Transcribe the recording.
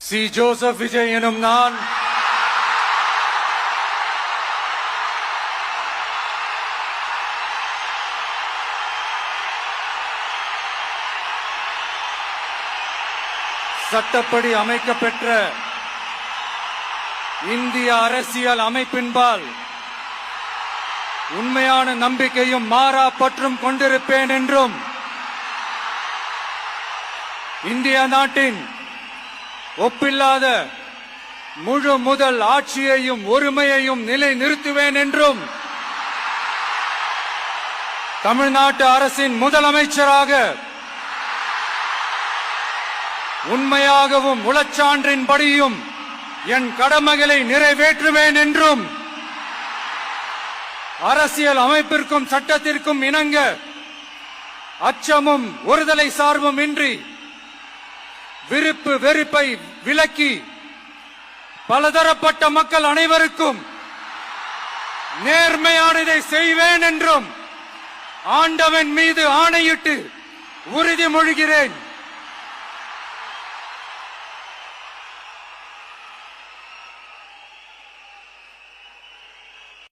C. Joseph Vijay எனும் நான் சட்டப்படி அமைக்கப்பெற்ற இந்திய அரசியல் அமைப்பின்பால் உண்மையான நம்பிக்கையும் மாறா பற்றும் கொண்டிருப்பேன் என்றும் இந்திய நாட்டின் ஒப்பில்லாத முழு முதல் ஆட்சியையும் ஒருமையையும் நிலைநிறுத்துவேன் என்றும் தமிழ்நாட்டு அரசின் முதலமைச்சராக உண்மையாகவும் உளச்சான்றின்படியும் என் கடமைகளை நிறைவேற்றுவேன் என்றும் அரசியல் அமைப்பிற்கும் சட்டத்திற்கும் இணங்க அச்சமும் ஒருதலை சார்பும் இன்றி விருப்பு வெறுப்பை விலக்கி பலதரப்பட்ட மக்கள் அனைவருக்கும் நேர்மையானதை செய்வேன் என்றும் ஆண்டவன் மீது ஆணையிட்டு உறுதிமொழிகிறேன்.